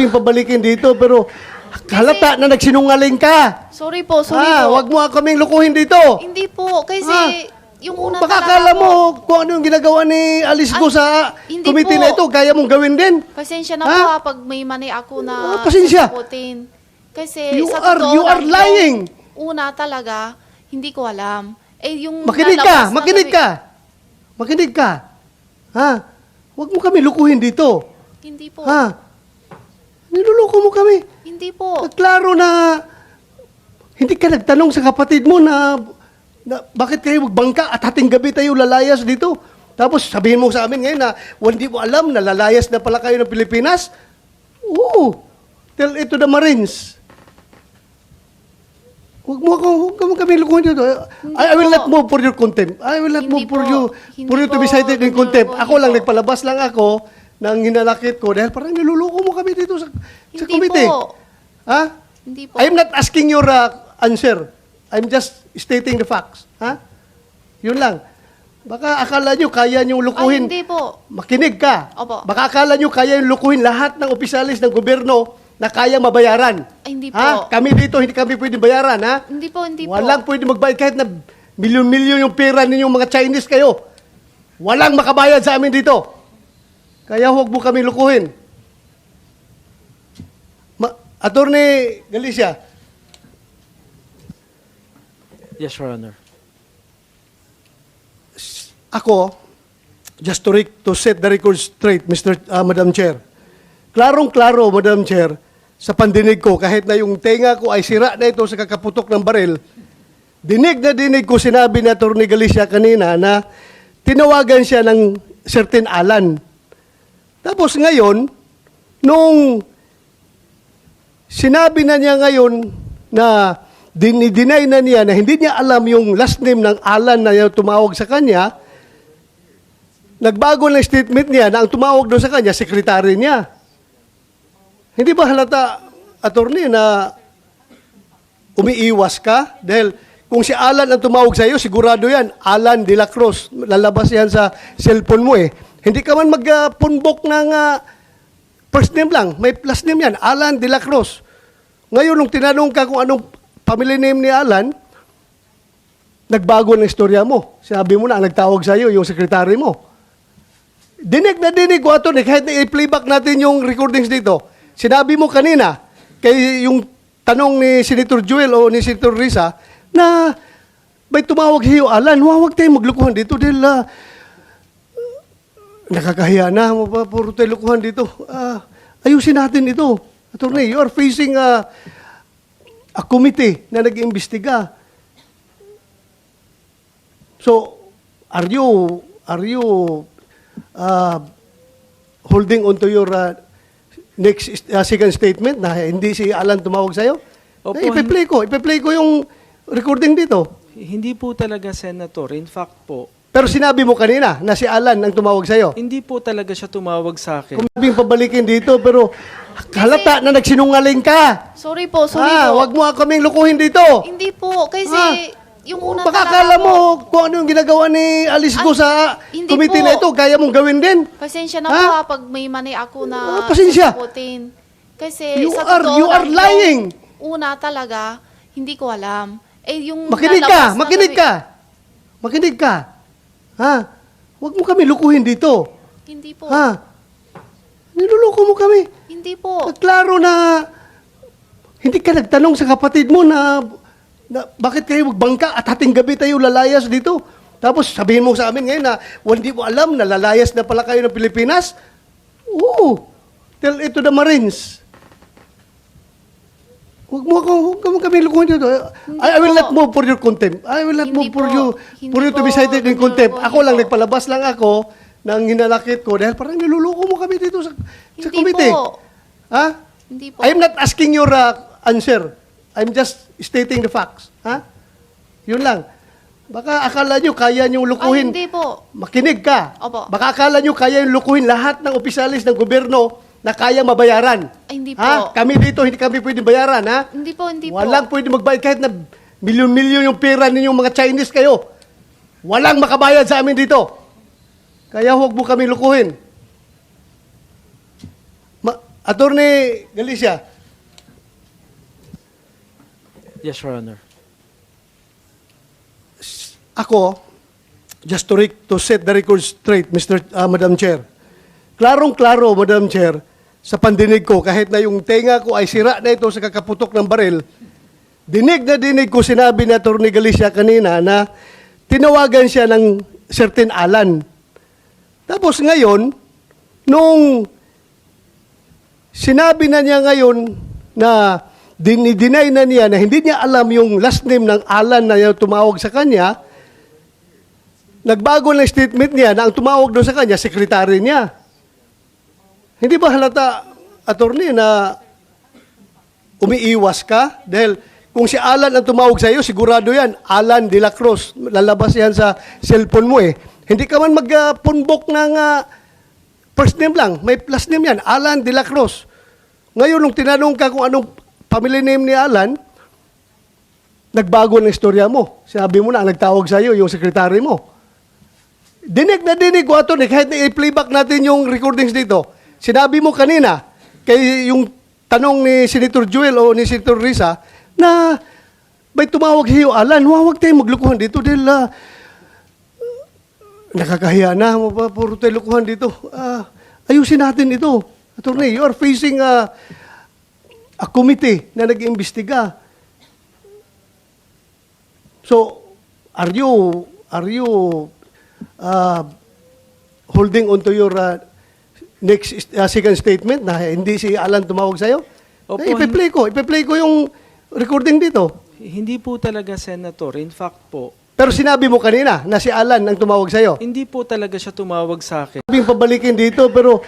kaming pabalikin dito, pero halata na nagsinungaling ka. Sorry po, sorry po. Wag mo kaming lukuhin dito. Hindi po, kasi yung una Baka talaga akala po. mo kung ano yung ginagawa ni Alice Go sa hindi committee po. na ito, kaya mong gawin din. Pasensya na Ha? po pag may mani ako na pasensya. sasagutin. Kasi You sa are- totoo you are lang, lying. yung una talaga, hindi ko alam. Yung Makinig lalabas ka, na makinig gabi- ka. Makinig ka. Ha? Huwag mo kami lukuhin dito. Hindi po. Ha? Niluluko mo kami. Hindi po. Klaro na hindi ka nagtanong sa kapatid mo na bakit kayo magbangka at hating gabi tayo lalayas dito. Tapos sabihin mo sa amin ngayon na hindi mo alam na lalayas na pala kayo ng Pilipinas. Oo. Tell it to the Marines. Huwag mo kami lukuhin dito. I will po. not move for your contempt. I will not Hindi move for po. you Hindi for you to be po. cited in contempt. Hindi Ako lang, po. nagpalabas lang ako ng hinanakit ko dahil parang niluluko mo kami dito sa Hindi committee. po. Ha? Hindi po. I'm not asking your answer. I'm just stating the facts. Ha? Yun lang. Baka akala nyo kaya nyo lukuhin. Hindi po. Makinig ka. Opo. Baka akala nyo kaya nyo lukuhin lahat ng opisyalis ng gobyerno na kaya mabayaran. Hindi Ha? po. Kami dito, hindi kami pwede bayaran. Ha? Hindi po, hindi po. Walang pwede magbayad kahit na milyon-milyon yung pera ninyong mga Chinese kayo. Walang makabayad sa amin dito. Kaya huwag mo kami lukuhin. Attorney Galicia, Yes, Your Honor. ako, just to set the record straight, Madam Chair. Klarong-klaro, Madam Chair, sa pandinig ko, kahit na yung tenga ko ay sira na ito sa kakaputok ng baril, dinig na dinig ko sinabi ni Atty. Galicia kanina na tinawagan siya ng certain Alan. Tapos ngayon, nung sinabi na niya ngayon na dinideny na niya na hindi niya alam yung last name ng Alan na tumawag sa kanya, nagbago ng statement niya na ang tumawag doon sa kanya, sekretary niya. Hindi ba halata, attorney, na umiiwas ka? Dahil kung si Alan ang tumawag sa iyo, sigurado yan, Alan de la Cruz. Lalabas yan sa cellphone mo eh. Hindi ka man magpunbok ng first name lang. May last name yan, Alan de la Cruz. Ngayon, nung tinanong ka kung anong family name ni Alan, nagbago ng istorya mo. Sabi mo na, ang nagtawag sa iyo, yung sekretary mo. Dinig na dinig ko, attorney, kahit na i-playback natin yung recordings dito. Sinabi mo kanina, kay yung tanong ni Senator Joel o ni Senator Risa, na may tumawag sa iyo, Alan, huwag tayong maglukuhan dito dahil nakakahiya na, puro tayo lukuhan dito. Ayusin natin ito. Attorney, you are facing a committee na nag-iimbestiga. So, are you holding on to your next second statement na hindi si Alan tumawag sa'yo? Opo, Ipe-play ko yung recording dito. Hindi po talaga, Senator. In fact po, Pero sinabi mo kanina na si Alan ang tumawag sa'yo. hindi po talaga siya tumawag sa akin. Kung kaming pabalikin dito, pero halata na nagsinungaling ka. Sorry po, sorry po. Wag mo kaming lukuhin dito. Hindi po, kasi yung una Baka talaga akala po. mo kung ano yung ginagawa ni Alice Go sa hindi committee po. na ito, kaya mong gawin din. Pasensya na Ha? po pag may mani ako na pasensya. sasagutin. Kasi You sa are- totoo you are lang, lying. yung una talaga, hindi ko alam. Yung Makinig lalabas ka, na makinig gabi- ka. Makinig ka. Ha? Huwag mo kami lukuhin dito. Hindi po. Ha? Niluluko mo kami. Hindi po. Klaro na hindi ka nagtanong sa kapatid mo na bakit kayo magbangka at hating gabi tayo lalayas dito. Tapos sabihin mo sa amin ngayon na hindi mo alam na lalayas na pala kayo ng Pilipinas. Oo. Tell it to the Marines. Huwag mo kami lukuhin dito. I will po. not move for your contempt. I will not Hindi move for po. you to be Hindi po. cited in Hindi contempt. po. Ako lang, Hindi po. nagpalabas lang ako ng hinanakit ko dahil parang niluluko mo kami dito sa Hindi committee. po. Ha? Hindi po. I'm not asking your answer. I'm just stating the facts. Ha? Yun lang. Baka akala nyo kaya nyo lukuhin. Hindi po. Makinig ka. Opo. Baka akala nyo kaya nyo lukuhin lahat ng opisyalis ng gobyerno na kaya mabayaran. Hindi po. Ha? Kami dito, hindi kami pwede bayaran. Ha? Hindi po, hindi po. Walang pwede magbayad kahit na milyon-milyon yung pera ninyong mga Chinese kayo. Walang makabayad sa amin dito. Kaya huwag mo kami lukuhin. Attorney Galicia, Yes, Your Honor. ako, just to set the record straight, Madam Chair. Klarong-klaro, Madam Chair, sa pandinig ko, kahit na yung tenga ko ay sira na ito sa kakaputok ng baril, dinig na dinig ko sinabi ni Attorney Galicia kanina na tinawagan siya ng certain Alan. Tapos ngayon, nung sinabi na niya ngayon na dinay na niya na hindi niya alam yung last name ng Alan na tumawag sa kanya, nagbago ng statement niya na ang tumawag doon sa kanya, sekretary niya. Hindi ba halata, attorney, na umiiwas ka? Dahil kung si Alan ang tumawag sa iyo, sigurado yan, Alan de la Cruz. Lalabas yan sa cellphone mo eh. Hindi ka man magpunbok ng first name lang. May last name yan, Alan de la Cruz. Ngayon, nung tinanong ka kung anong family name ni Alan, nagbago ng istorya mo. Sabi mo na, ang nagtawag sa iyo, yung sekretary mo. Dinig na dinig ko ito, kahit na i-playback natin yung recordings dito. Sinabi mo kanina, kay yung tanong ni Senator Joel o ni Senator Risa, na may tumawag sa iyo, Alan, huwag tayong maglukuhan dito dahil nakakahiya na, puro tayo lukuhan dito. Ayusin natin ito. Attorney, you are facing a committee na nag-iimbestiga. So, are you holding on to your next second statement na hindi si Alan tumawag sa'yo? Opo, Ipe-play ko yung recording dito. Hindi po talaga, Senator. In fact po, Pero sinabi mo kanina na si Alan ang tumawag sa'yo. hindi po talaga siya tumawag sa akin. Sabing pabalikin dito, pero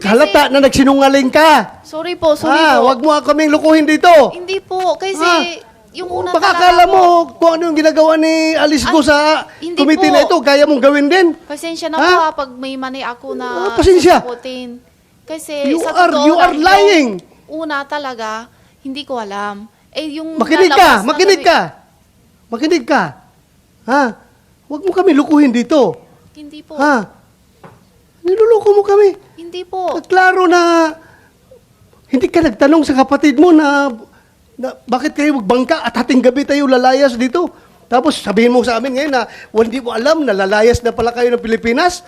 halata na nagsinungaling ka. Sorry po, sorry po. Wag mo kaming lukuhin dito. Hindi po, kasi yung una Baka talaga akala po, mo kung ano yung ginagawa ni Alice Go sa hindi committee po. na ito, kaya mong gawin din. pasensya na Ha? po pag may mani ako na Pasensya. sasagutin. Kasi You sa are- totoo you are lang, lying. yung una talaga, hindi ko alam. Yung Makinig lalabas ka, na makinig gabi- ka. Makinig ka. Ha? Huwag mo kami lukuhin dito. Hindi po. Ha? Niluluko mo kami. Hindi po. Klaro na hindi ka nagtanong sa kapatid mo na bakit kayo magbangka at hating gabi tayo lalayas dito. Tapos sabihin mo sa amin ngayon na hindi mo alam na lalayas na pala kayo ng Pilipinas.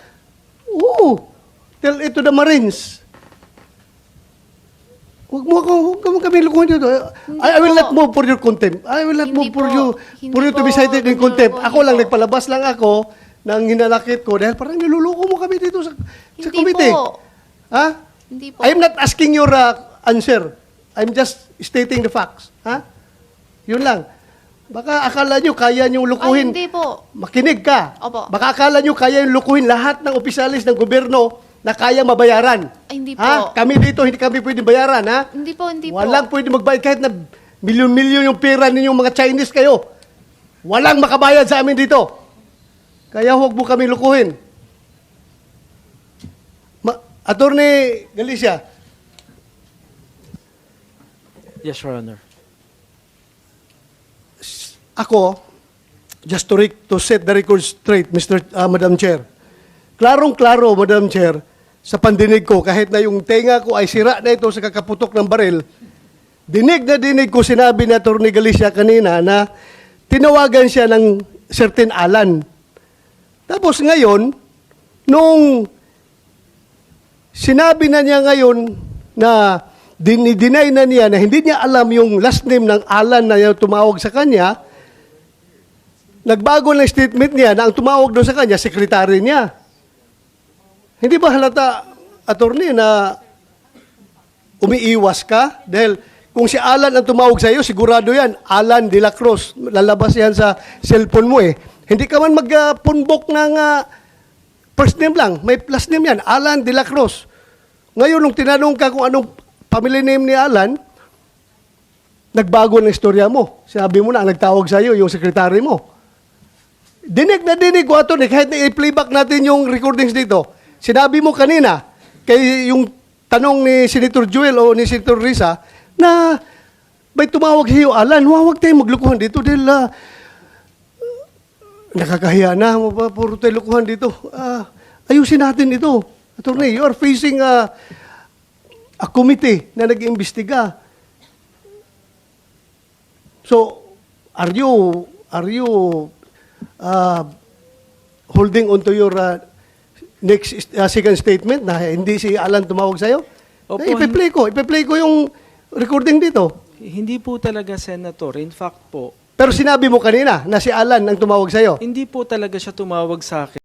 Oo. Tell it to the Marines. Huwag mo kami lukuhin dito. I will po. not move for your contempt. I will not Hindi move for po. you Hindi for you to be po. cited in Hindi contempt. po. Ako lang, Hindi po. nagpalabas lang ako ng hinanakit ko dahil parang niluluko mo kami dito sa Hindi committee. po. Ha? Hindi po. I'm not asking your answer. I'm just stating the facts. Ha? Yun lang. Baka akala nyo kaya nyo lukuhin. Ay, hindi po. Makinig ka. Opo. Baka akala nyo kaya nyo lukuhin lahat ng opisyalis ng gobyerno na kaya mabayaran. Ay, hindi po. Ha? Kami dito, hindi kami pwede bayaran. Ha? Hindi po, hindi po. Walang pwede magbayad kahit na milyon-milyon yung pera ninyong mga Chinese kayo. Walang makabayad sa amin dito. Kaya huwag mo kami lukuhin. Attorney Galicia, Yes, Your Honor. ako, just to set the record straight, Madam Chair. Klarong-klaro, Madam Chair, sa pandinig ko, kahit na yung tenga ko ay sira na ito sa kakaputok ng baril, dinig na dinig ko sinabi ni Attorney Galicia kanina na tinawagan siya ng certain Alan. Tapos ngayon, nung sinabi na niya ngayon na dinay na niya na hindi niya alam yung last name ng Alan na tumawag sa kanya, nagbago ng statement niya na ang tumawag doon sa kanya, sekretary niya. Hindi ba halata, attorney, na umiiwas ka? Dahil kung si Alan ang tumawag sa iyo, sigurado yan, Alan de la Cruz. Lalabas yan sa cellphone mo eh. Hindi ka man magpunbok ng first name lang. May last name yan, Alan de la Cruz. Ngayon, nung tinanong ka kung anong family name ni Alan, nagbago ng istorya mo. Sabi mo na, ang nagtawag sa iyo, yung sekretary mo. Dinig na dinig ko ito, kahit na i-playback natin yung recordings dito. Sinabi mo kanina, kay yung tanong ni Senator Joel o ni Senator Risa, na may tumawag sa iyo, Alan, huwag tayong maglukuhan dito dahil nakakahiya na, puro tayo lukuhan dito. Ayusin natin ito. Attorney, you are facing a a committee na nag-imbestiga. So, are you holding on to your second statement na hindi si Alan tumawag sa'yo? Opo, Ipe-play ko yung recording dito. Hindi po talaga, Senator. In fact po, Pero sinabi mo kanina na si Alan ang tumawag sa'yo. hindi po talaga siya tumawag sa akin.